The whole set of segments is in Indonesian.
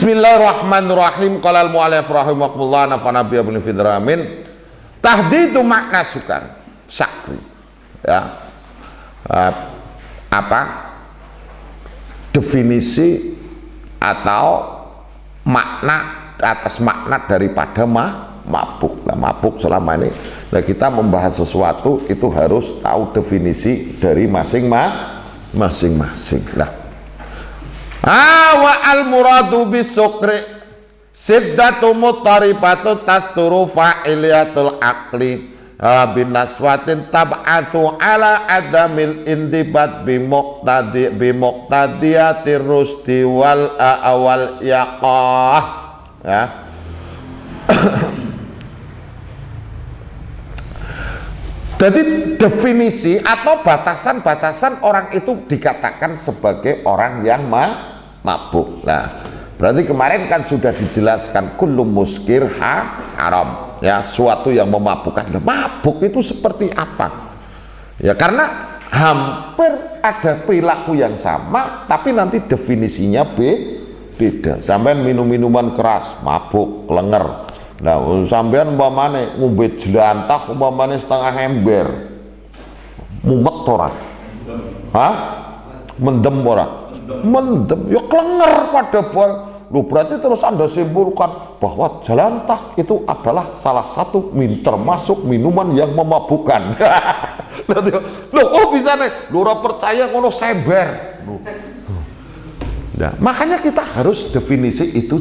Bismillahirrahmanirrahim. Qala al-mu'allif rahimahullah nafa'ana bi bil fidramin. Tahdidu makna sukan syakri. Ya. Definisi atau makna atas makna daripada mabuk. Nah, mabuk selama ini kita membahas sesuatu itu harus tahu definisi dari masing-masing. Wa al-muradu bisukri siddatu mutaribatu tasturu fa'iliyatul aqli binaswatin tab'athu ala adamil intibat bimuqtadiyatir rusdi wal awal yaqah. Ya. Jadi definisi atau batasan-batasan orang itu dikatakan sebagai orang yang mabuk. Nah, berarti kemarin kan sudah dijelaskan kullu muskir haram, ya, suatu yang memabukkan. Mabuk itu seperti apa? Ya, karena hampir ada perilaku yang sama, tapi nanti definisinya beda. Sampean minum minuman keras, mabuk, kelenger. Nah, sampean umpamane ngombe jelantah umpamane setengah ember. Mumet ora? Hah? Mendem ora? Mendem, ya klenger pada bol. Loh, berarti terus Anda simpulkan bahwa jelantah itu adalah salah satu termasuk minuman yang memabukkan. Loh, kok bisa nih? Lu ora percaya ngono sember. Nah, makanya kita harus definisi itu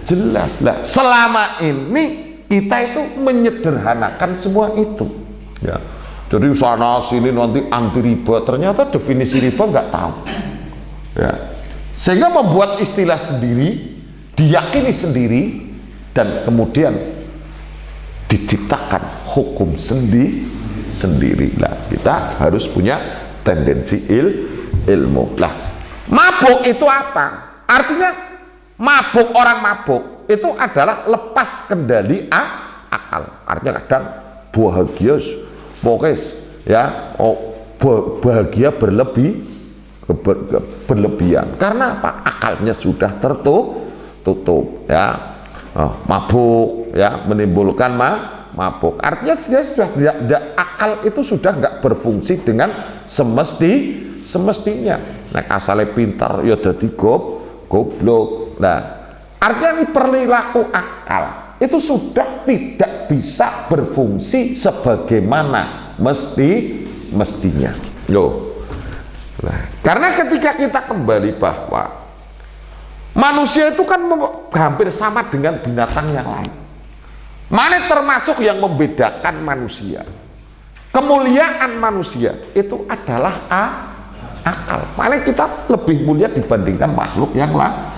jelas lah. Selama ini kita itu menyederhanakan semua itu, ya. Jadi sana sini nanti anti riba, ternyata definisi riba nggak tahu, ya. Sehingga membuat istilah sendiri, diyakini sendiri, dan kemudian diciptakan hukum sendiri. Lah, kita harus punya tendensi ilmu. Lah, mabuk itu apa? Artinya mabuk, orang mabuk itu adalah lepas kendali akal. Artinya kadang bahagia pokes, ya, bahagia berlebihan. Karena apa? Akalnya sudah tertutup, ya. Mabuk, ya, menimbulkan mabuk. Artinya dia sudah tidak, akal itu sudah nggak berfungsi dengan semestinya. Nah, asalnya pintar ya jadi goblok. Nah, artinya ini perilaku akal itu sudah tidak bisa berfungsi sebagaimana mestinya. Loh. Nah, karena ketika kita kembali bahwa manusia itu kan hampir sama dengan binatang yang lain. Mana termasuk yang membedakan manusia? Kemuliaan manusia itu adalah akal. Paling kita lebih mulia dibandingkan makhluk yang lain.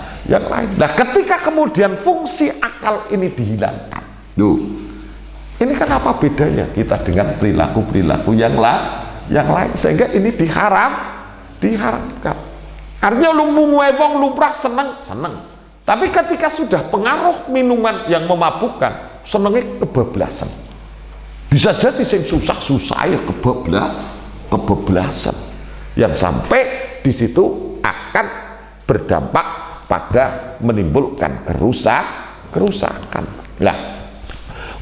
Nah, ketika kemudian fungsi akal ini dihilangkan, ini kan apa bedanya kita dengan perilaku yang lain, sehingga ini diharamkan. Artinya lumrah seneng, tapi ketika sudah pengaruh minuman yang memabukkan, senengnya kebablasan. Bisa jadi yang susah-susah ya kebablasan, yang sampai di situ akan berdampak pada menimbulkan kerusakan. Lah,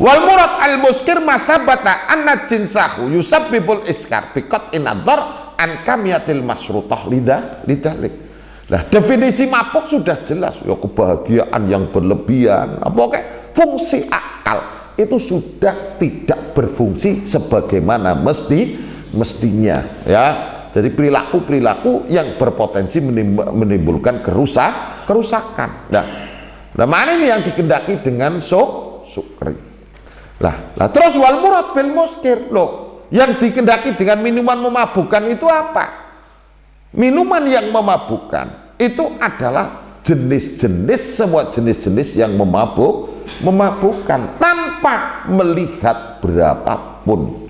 wal murad al muskir masabata anna jinsahu yusabbibul iskar biqat inadhar an kamiyatil masrutah lidalik. Lah, definisi mabuk sudah jelas, ya, kebahagiaan yang berlebihan. Apa fungsi akal itu sudah tidak berfungsi sebagaimana mestinya, ya. Jadi perilaku yang berpotensi menimbulkan kerusakan. Nah, mana ini yang dikendaki dengan sukri. Lah terus wal murad bil muskir. Loh, yang dikendaki dengan minuman memabukkan itu apa? Minuman yang memabukkan itu adalah semua jenis-jenis yang memabukkan tanpa melihat berapapun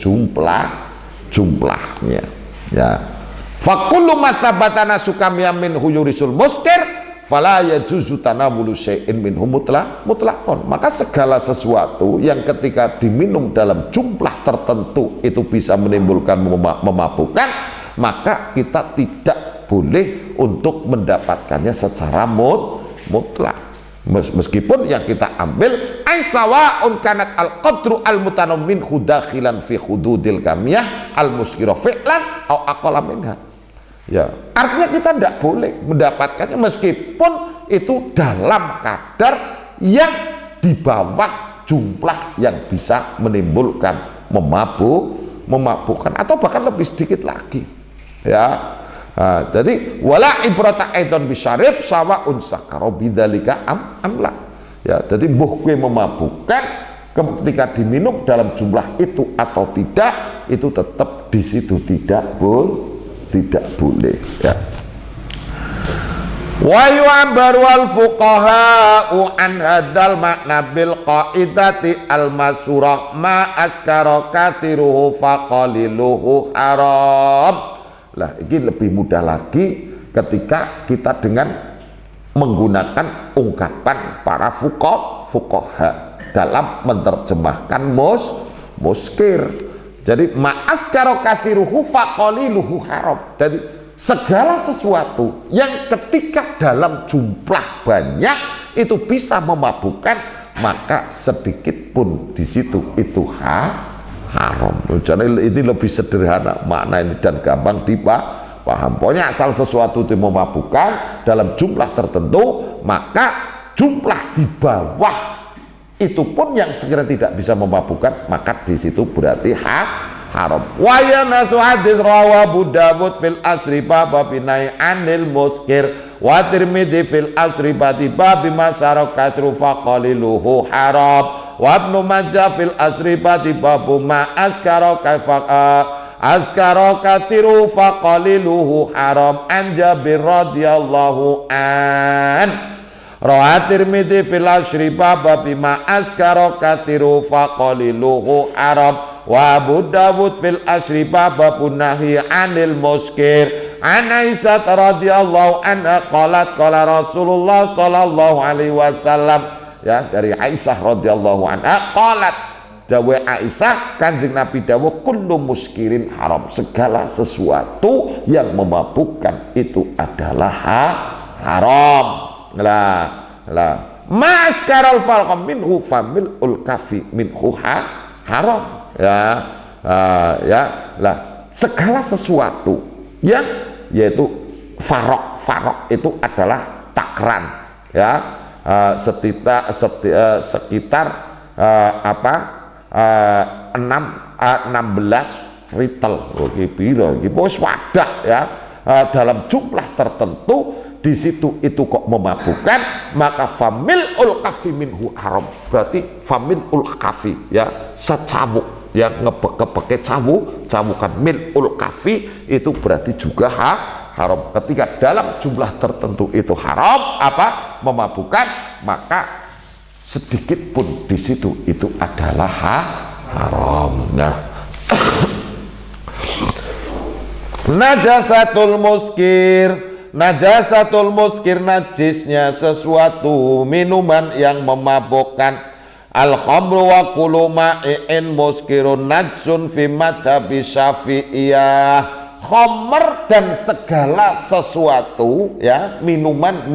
jumlahnya, ya. Fakullu masabatana sukamya min huyurisul muskir fala yajuzu tanawulu syai'in minhu mutlaqon. Maka segala sesuatu yang ketika diminum dalam jumlah tertentu itu bisa menimbulkan memabukkan, maka kita tidak boleh untuk mendapatkannya secara mutlak. Meskipun yang kita ambil aisawaun kanat al-qadru al-mutanammin hudakhilan fi hududil kamiyah al-muskira fi'lan au aqala minha. Ya, artinya kita tidak boleh mendapatkannya meskipun itu dalam kadar yang di bawah jumlah yang bisa menimbulkan memabukkan atau bahkan lebih sedikit lagi. Ya. Nah, jadi wala ibrata aidan bisyarib sawaun sakara bidzalika amla. Ya, jadi mbuh kowe memabukkan ketika diminum dalam jumlah itu atau tidak, itu tetap di situ tidak boleh ya. Wa yu'abbaru al-fuqaha'u an hadzal makna bil qaidati al-masurah ma askara kathiruhu faqaliluhu haram. Lah, ini lebih mudah lagi ketika kita dengan menggunakan ungkapan para fuqaha dalam menerjemahkan muskir. Jadi ma'askara kathiruhu faqaliluhu haram. Jadi segala sesuatu yang ketika dalam jumlah banyak itu bisa memabukkan, maka sedikit pun di situ itu haram. Jadi ini lebih sederhana makna ini dan gampang dipaham. Pokoknya asal sesuatu itu memabukkan dalam jumlah tertentu, maka jumlah di bawah itu pun yang sekiranya tidak bisa memabukkan, maka di situ berarti haram. Wa yanasu hadis rawa Abu Dawud fil asri bab binai anil muskir wa Tirmidzi fil asri bab masarakatru faqaliluhu haram. Wa Ibnu Majah fil asri bab ma askara kathiru faqaliluhu haram an Jabir radhiyallahu an. Rawa Tirmidzi fil asri bab ma askara kathiru faqaliluhu haram. Wa Abu Dawud fil asri bab nahi anil muskir an Aisyah radhiyallahu anha qalat qala Rasulullah sallallahu alaihi wasallam. Ya, dari Aisyah radhiyallahu anha qalat, dawuh Aisyah Kanjeng Nabi dawuh kullu muskirin haram, segala sesuatu yang memabukkan itu adalah haram. Ma'askaral falqam minhu familul kafi minhu haram. Segala sesuatu yang yaitu farok itu adalah takran, ya. Sekitar 16 ritel, wadah ya, dalam jumlah tertentu di situ itu kok memabukkan, maka familul kafi minhu haram, berarti familul kafi ya, secawuk yang ngebek cawukan milul kafi itu berarti juga haram. Ketika dalam jumlah tertentu itu haram memabukkan, maka sedikit pun di situ itu adalah haram. Nah, najasatul muskir najisnya sesuatu minuman yang memabukkan. Al-khamru wa kullu ma'in muskirun najsun fi madhabi Syafi'iyah. Khamr dan segala sesuatu ya, minuman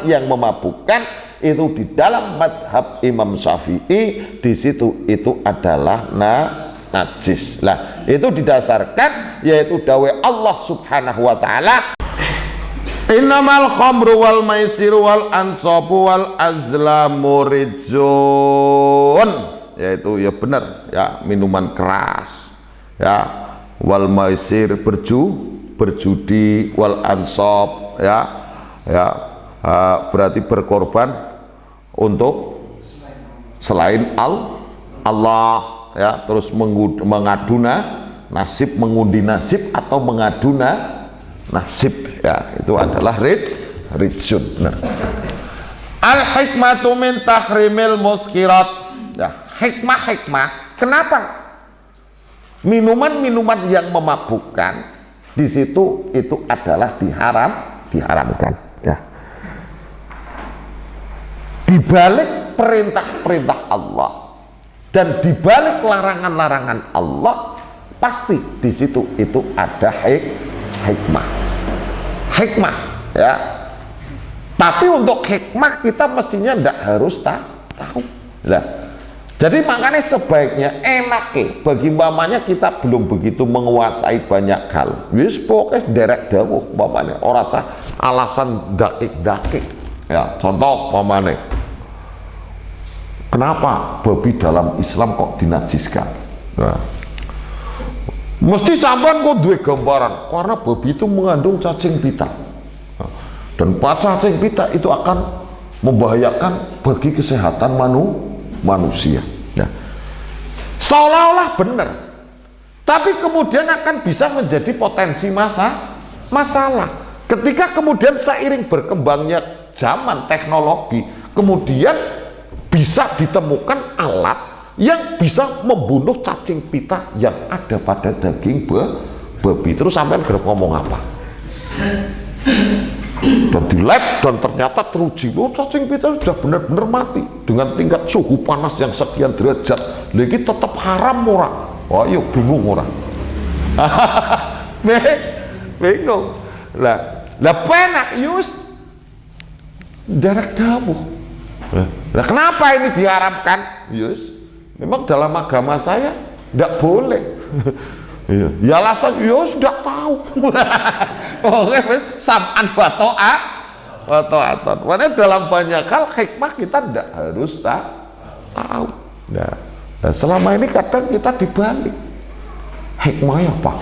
yang memabukkan itu di dalam madhab Imam Syafi'i, di situ itu adalah najis. Lah, itu didasarkan yaitu dawai Allah Subhanahu wa taala, innamal khamru wal maisiru wal ansabu wal azlamu rijzun, yaitu ya benar ya, minuman keras ya, wal maisir berjudi, wal ansab berarti berkorban untuk selain Allah ya, terus mengadu nasib, mengundi nasib atau mengadu nasib ya, itu adalah rijsun. Nah, al hikmatu min tahrimil muskirat ya, hikmah kenapa minuman yang memabukkan di situ itu adalah diharamkan ya. Di balik perintah-perintah Allah dan di balik larangan-larangan Allah, pasti di situ itu ada hikmah ya. Tapi untuk hikmah kita mestinya tidak harus tahu. Nah, jadi makanya sebaiknya enaknya bagi mamanya kita belum begitu menguasai banyak hal. Wis pokoknya derek dawuh mamanya ora sah alasan dakik-dakik. Ya, contoh mamanya. Kenapa babi dalam Islam kok dinajiskan? Nah, mesti sampean kok duwe gambaran karena babi itu mengandung cacing pita. Dan cacing pita itu akan membahayakan bagi kesehatan manusia. Nah, seolah-olah benar, tapi kemudian akan bisa menjadi potensi masalah. Ketika kemudian seiring berkembangnya zaman teknologi, kemudian bisa ditemukan alat yang bisa membunuh cacing pita yang ada pada daging babi. Terus sampean gerep ngomong apa? Dan di lab dan ternyata teruji, cacing pita sudah benar-benar mati dengan tingkat suhu panas yang sekian derajat. Lagi tetap haram orang. Wah, yuk bingung orang. Bingung. Lah penak yus jarak dawuh. Lah kenapa ini diharamkan? Yus, memang dalam agama saya tidak boleh. Ya alasan ya sudah tahu. Oke, sam'an wato'aton. Makanya dalam banyak hal hikmah kita tidak harus tahu. Nah, selama ini kadang kita dibalik. Hikmahnya apa?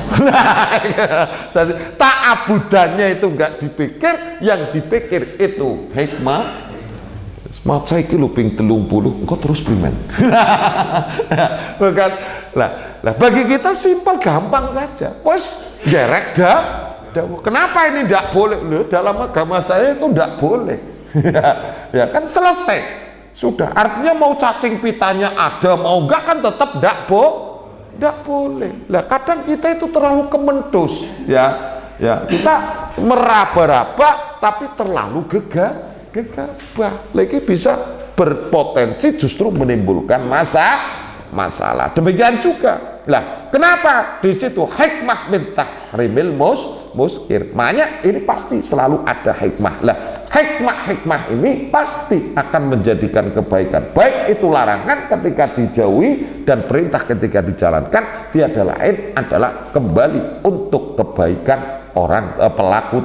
Ta'abudannya itu enggak dipikir, yang dipikir itu hikmah. Maca iki lho ping 30 engko terus primen. Bukan lah bagi kita simpel gampang saja. Wes derek kenapa ini tidak boleh? Loh, dalam agama saya itu tidak boleh. Ya kan selesai. Sudah. Artinya mau cacing pitanya ada, mau enggak kan tetap tidak boleh. Lah kadang kita itu terlalu kementus, ya. Ya, kita meraba-raba tapi terlalu gegabah. Lagi bisa berpotensi justru menimbulkan masalah. Demikian juga. Lah, kenapa di situ hikmah min tahrimil muskir? Makanya ini pasti selalu ada hikmah. Lah, hikmah ini pasti akan menjadikan kebaikan. Baik itu larangan ketika dijauhi dan perintah ketika dijalankan, tiada lain adalah kembali untuk kebaikan orang pelaku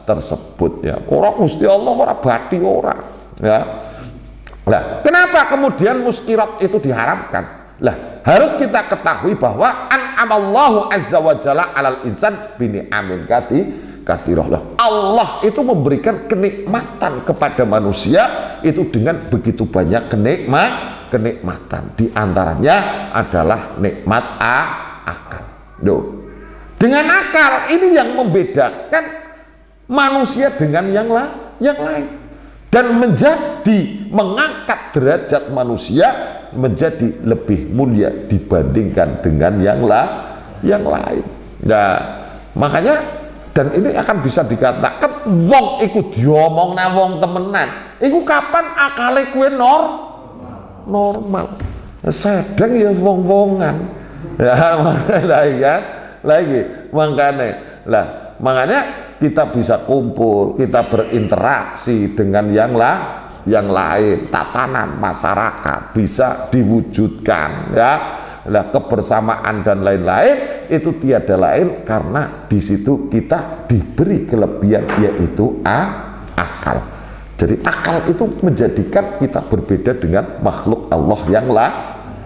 tersebut, ya. Orang Gusti Allah ora bati ora, ya. Lah, kenapa kemudian muskirat itu diharamkan? Lah, harus kita ketahui bahwa an'amallahu azza wa jalla 'alal insan bini'amin katsirah. Allah itu memberikan kenikmatan kepada manusia itu dengan begitu banyak kenikmatan. Di antaranya adalah nikmat akal. Loh. Dengan akal ini yang membedakan manusia dengan yang lain dan mengangkat derajat manusia menjadi lebih mulia dibandingkan dengan yang lain. Nah, makanya dan ini akan bisa dikatakan wong iku diomongna wong temenan iku kapan akale kuwi normal. Sedang ya wong-wongan. Ya, lagi makanya kita bisa kumpul, kita berinteraksi dengan yang lain, tatanan masyarakat bisa diwujudkan, ya. Lah, kebersamaan dan lain-lain itu tiada lain karena di situ kita diberi kelebihan yaitu akal. Jadi akal itu menjadikan kita berbeda dengan makhluk Allah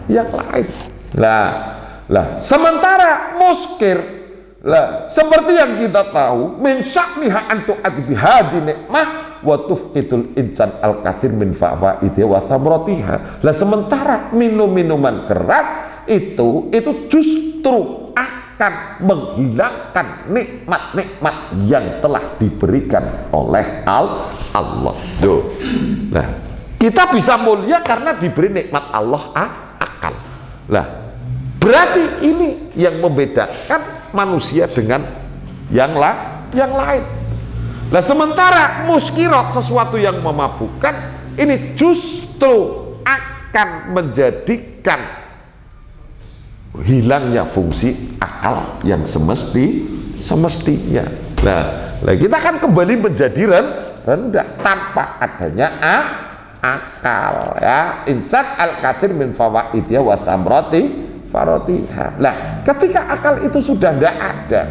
yang lain. Lah, sementara muskir, lah, seperti yang kita tahu, min sya'niha antu adbihadi nikmah wa tufqidul insan al-kathir min fa'faidhi wa samratiha. Lah, sementara minuman keras itu justru akan menghilangkan nikmat-nikmat yang telah diberikan oleh Allah. Nah, kita bisa mulia karena diberi nikmat Allah akal. Lah, berarti ini yang membedakan manusia dengan yang lain. Nah, sementara muskirat, sesuatu yang memabukkan, ini justru akan menjadikan hilangnya fungsi akal yang semestinya. Nah, kita kan kembali menjadi rendah tanpa adanya akal, ya. Insan al-katsir min fawaidiyah wa samrati farotiha. Nah, ketika akal itu sudah tidak ada,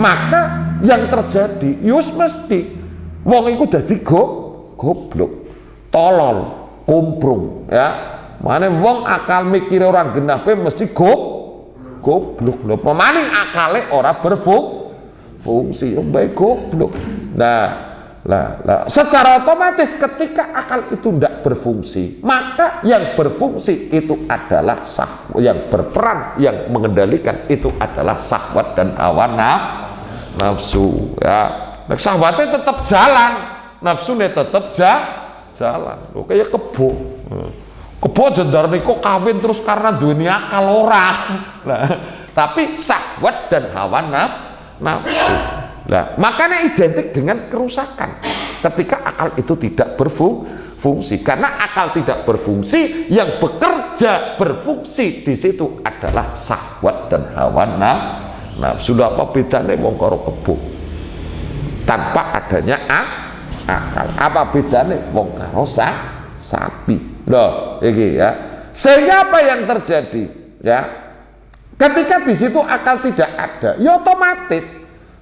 maka yang terjadi yus mesti wong iku dadi goblok, tolol, kumprung, ya. Mane wong akal mikir orang genape mesti goblok lho. Pemaning akale ora berfungsi, bae goblok. Nah, secara otomatis ketika akal itu tidak berfungsi, maka yang berfungsi itu adalah yang berperan, yang mengendalikan itu adalah syahwat dan hawa nafsu, ya. Nah, syahwatnya tetap jalan, nafsunya tetap jalan. Loh, kayak kebo jendar niku kawin terus karena dunia akal orang. Nah, tapi syahwat dan hawa nafsu. Nah, makanya identik dengan kerusakan ketika akal itu tidak berfungsi. Karena akal tidak berfungsi, yang bekerja berfungsi di situ adalah syahwat dan hawa nafsu. Apa bedanya wong karo kebo tanpa adanya akal? Apa bedanya wong karo sapi? Loh, iki ya. Sehingga apa yang terjadi? Ya, ketika di situ akal tidak ada, ya otomatis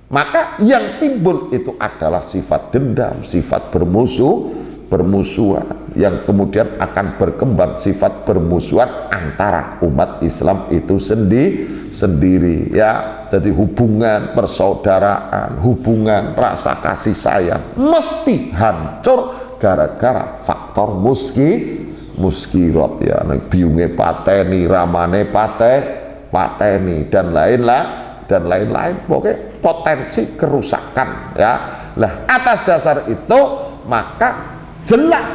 maka yang timbul itu adalah sifat dendam, sifat bermusuhan, yang kemudian akan berkembang sifat bermusuhan antara umat Islam itu sendiri, ya. Jadi hubungan persaudaraan, hubungan rasa kasih sayang mesti hancur gara-gara faktor muskirat, ya. Biunge pateni, ramane pateni dan lain-lain, pokoknya potensi kerusakan, ya. Nah, atas dasar itu maka jelas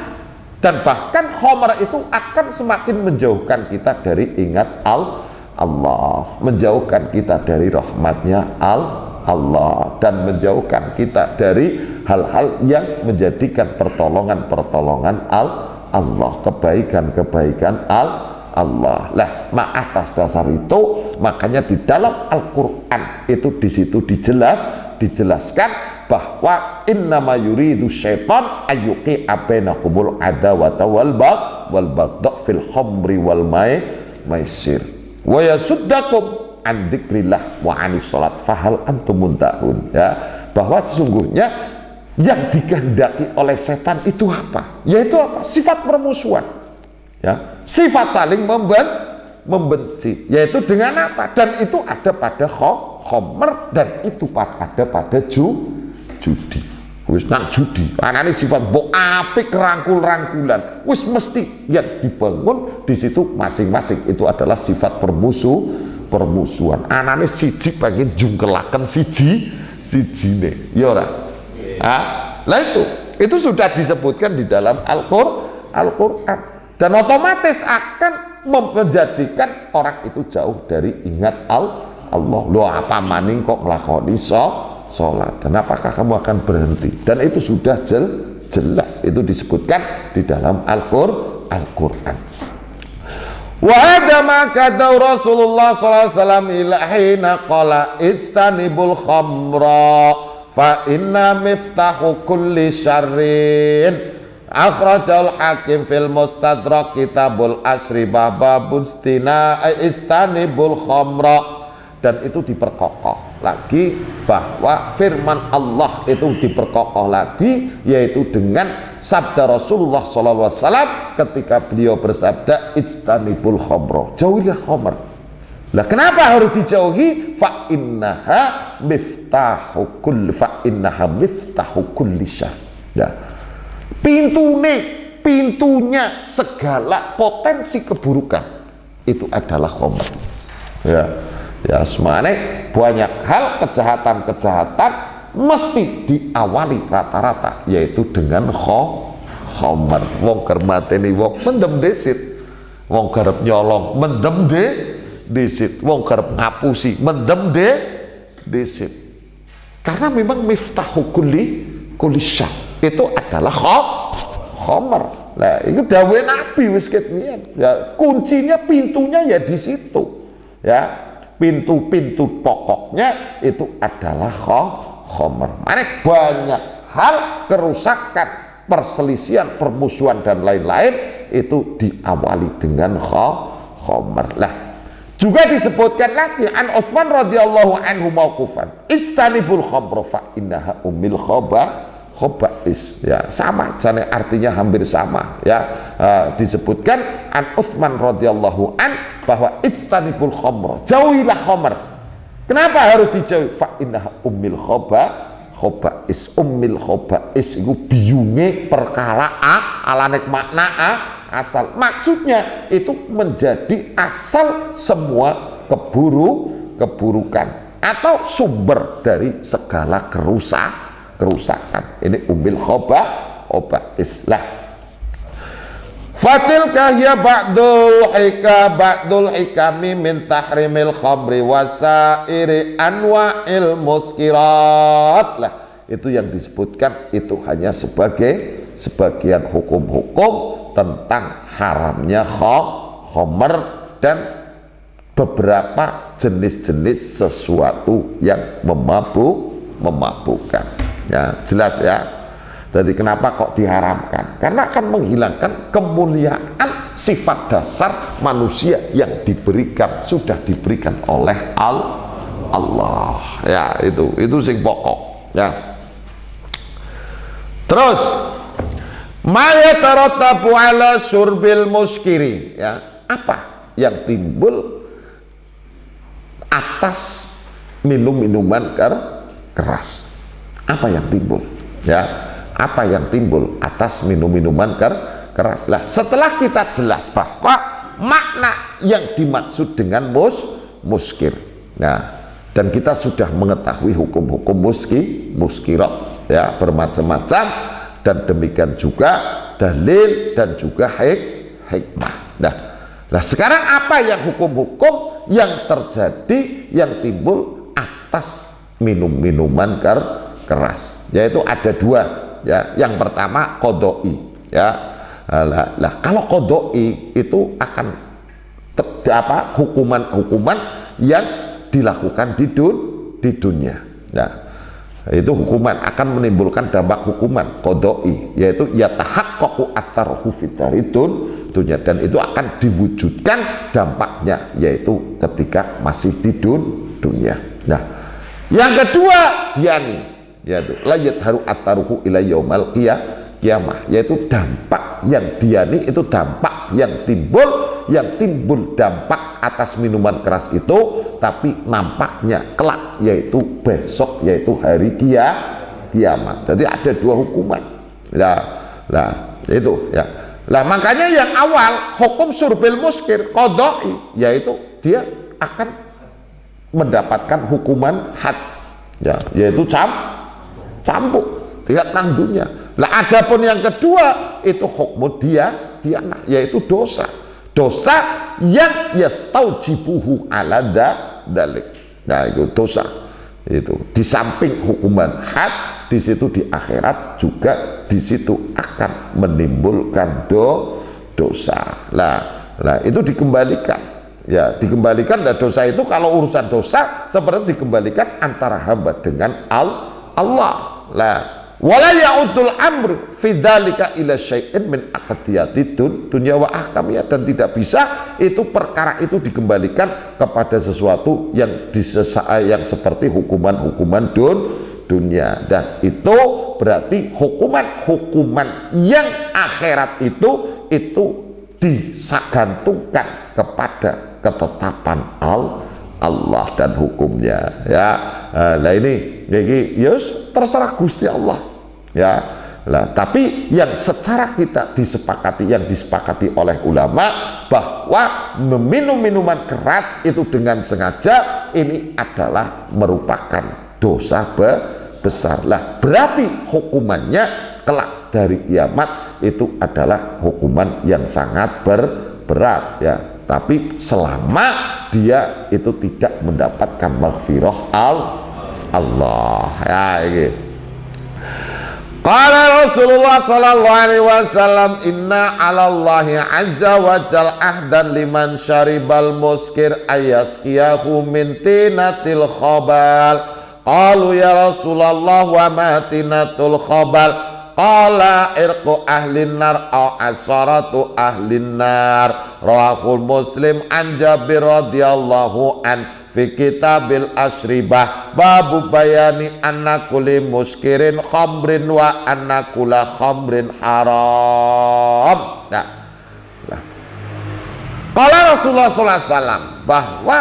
dan bahkan khamar itu akan semakin menjauhkan kita dari ingat Allah, menjauhkan kita dari rahmatnya Allah, dan menjauhkan kita dari hal-hal yang menjadikan pertolongan Allah, kebaikan Allah. Lah, atas dasar itu makanya di dalam Al-Qur'an itu di situ dijelaskan bahwa innama yuridu syaitan ayyuqi bainakumul adawata wal baghdha fil khamri wal maisir wa yasuddakum an dzikrillah wa anis salat fahal antum muntahun, ya. Bahwa sesungguhnya yang dikehendaki oleh setan itu apa? Yaitu apa? Sifat permusuhan, ya. Sifat saling membenci, yaitu dengan apa? Dan itu ada pada khamr, dan itu ada pada judi. Wis nang judi, anane sifat mbok apik rangkul-rangkulan, wis mesti yang dibangun di situ masing-masing itu adalah sifat permusuhan. Anane siji pengen jungkelaken sijine, ya ora? Lah itu sudah disebutkan di dalam Al-Qur'an, dan otomatis akan menjadikan orang itu jauh dari ingat Allah. Loh, apa maning kok nglakoni sholat, dan apakah kamu akan berhenti? Dan itu sudah jelas, itu disebutkan di dalam Al-Qur'an. Wa hadza ma kata Rasulullah sallallahu alaihi wasallam ilahina qala ijtanibul khamra fa inna miftahu kulli syarrin. Akhrajal Hakim fil Mustadrak kitabul asri babun istanibul khamra. Dan itu diperkokoh lagi bahwa firman Allah itu diperkokoh lagi, yaitu dengan sabda Rasulullah SAW ketika beliau bersabda ijtanibul khamra, jauhilah khamr. Lah, kenapa harus dijauhi? Fa innaha miftahu kulli syarr. Ya. Pintunya segala potensi keburukan itu adalah khamr, ya. Ya, semuanya banyak hal kejahatan mesti diawali rata-rata yaitu dengan khamr. Wong kermateni wong mendem desit, wong garep nyolong mendem desit, wong garep ngapusi mendem desit. Karena memang miftahu kulli syarr itu adalah khamr. Nah, itu dawuh Nabi wis ketmian. Ya, kuncinya pintunya ya di situ. Ya. Pintu-pintu pokoknya itu adalah khamr. Banyak hal kerusakan, perselisihan, permusuhan dan lain-lain itu diawali dengan khamr. Lah juga disebutkan lagi an Utsman radhiyallahu anhu mauqufan, istanibul khamra fa innaha ummil khaba'is. Ya, sama, jane artinya hampir sama ya. Disebutkan an Utsman radhiyallahu an bahwa istanibul khamra, jauhilah khamr. Kenapa harus dijauhi? Fa innaha ummil khaba'is. Ummil khaba'is itu biyunge perkara alanek makna asal, maksudnya itu menjadi asal semua keburukan atau sumber dari segala kerusakan. Ini umil khaba'is lah. Fatil kahya ba'dul hikami min tahrimil khamri wasairi anwa'il muskirat lah. Itu yang disebutkan itu hanya sebagai sebagian hukum-hukum tentang haramnya khamr dan beberapa jenis-jenis sesuatu yang memabukkan. Ya, jelas ya. Jadi kenapa kok diharamkan? Karena akan menghilangkan kemuliaan sifat dasar manusia yang sudah diberikan oleh Allah. Ya, itu sing pokok. Ya. Terus ma yatarattabu ala syurbil muskiri, ya, apa yang timbul atas minum-minuman keras? Apa yang timbul? Ya, apa yang timbul atas minum-minuman keras? Lah, setelah kita jelas bahwa makna yang dimaksud dengan muskir, nah, dan kita sudah mengetahui hukum-hukum muskirat, ya, bermacam-macam. Dan demikian juga dalil dan juga hikmah. Nah, sekarang apa yang hukum-hukum yang terjadi yang timbul atas minuman keras? Yaitu ada dua, ya. Yang pertama qodoi, ya. Lah kalau qodoi itu akan hukuman yang dilakukan di dunia. Nah, itu hukuman akan menimbulkan dampak hukuman qodoi, yaitu yatahaqqaqu atharuhu fid dunya, dan itu akan diwujudkan dampaknya yaitu ketika masih di dunia. Nah, yang kedua diani, yaitu la yadharu atharuhu ila yaumal qiyamah, yaitu dampak yang diani itu dampak yang timbul dampak atas minuman keras itu, tapi nampaknya kelak yaitu besok, yaitu hari kiamat. Jadi ada dua hukuman. Lah itu ya. Lah makanya yang awal hukum surbil muskir qodoi, yaitu dia akan mendapatkan hukuman had, ya, yaitu cambuk, tidak tangguhnya. Lah adapun yang kedua itu hukum dianah, yaitu dosa yang yastaujibuhu ala dalik. Nah, itu dosa. Itu di samping hukuman had, di situ di akhirat juga di situ akan menimbulkan dosa. Lah itu dikembalikan. Ya, dikembalikan. Dan dosa itu kalau urusan dosa seperti dikembalikan antara hamba dengan Allah. Lah wala ya'udul amr fi dzalika ila syai'in min aqdiyatid dunya wa ahkamiyah, dan tidak bisa itu perkara itu dikembalikan kepada sesuatu yang yang seperti hukuman dunia, dan itu berarti hukuman yang akhirat itu digantungkan kepada ketetapan Allah dan hukumnya, ya. Nah ini yus terserah Gusti Allah, ya. Lah tapi yang secara kita disepakati oleh ulama bahwa meminum minuman keras itu dengan sengaja ini adalah merupakan dosa besar. Lah berarti hukumannya kelak dari kiamat itu adalah hukuman yang sangat berat, ya. Tapi selama dia itu tidak mendapatkan maghfirah Allah, ya ini. Qala Rasulullah sallallahu alaihi wasallam, inna 'alallahi 'azza wa jalla ahdan liman syaribal muskir ayasqiyahu min tinatil khabal Qalu ya Rasulullah wa ma tinatul khabal? Qala irqu ahlin nar au asaratu ahlin nar. Rawahul Muslim an Jabir radhiyallahu an fi kitabil asribah babu bayani anna kulli muskirin khamrin wa anna kulla khamrin haram. Nah, kalau Rasulullah SAW bahwa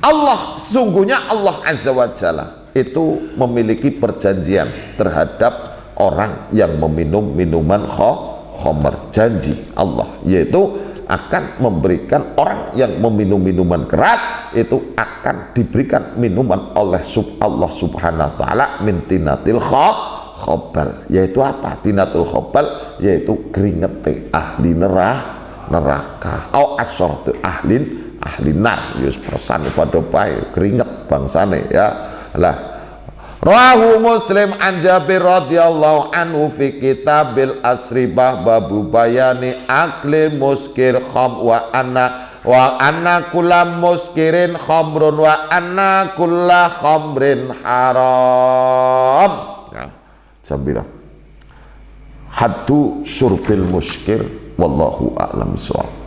Allah, sungguhnya Allah Azza wa Jalla itu memiliki perjanjian terhadap orang yang meminum minuman khamr. Janji Allah yaitu akan memberikan orang yang meminum minuman keras itu akan diberikan minuman oleh Allah Subhanahu wa taala min tinatil khabal. Yaitu apa? Tinatul khabal yaitu keringet ahli neraka. Au asortu ahli nar. Yus persane padha bae keringet bangsane ya. Lah Rawahu Muslim an Jabir radhiyallahu anhu fi kitabil asribah babu bayani akli muskir kham wa anna kulla muskirin khamrun wa anna kulla khamrin haram. Ya, Jabir. Haddu syurbil muskir wallahu a'lam bissawab.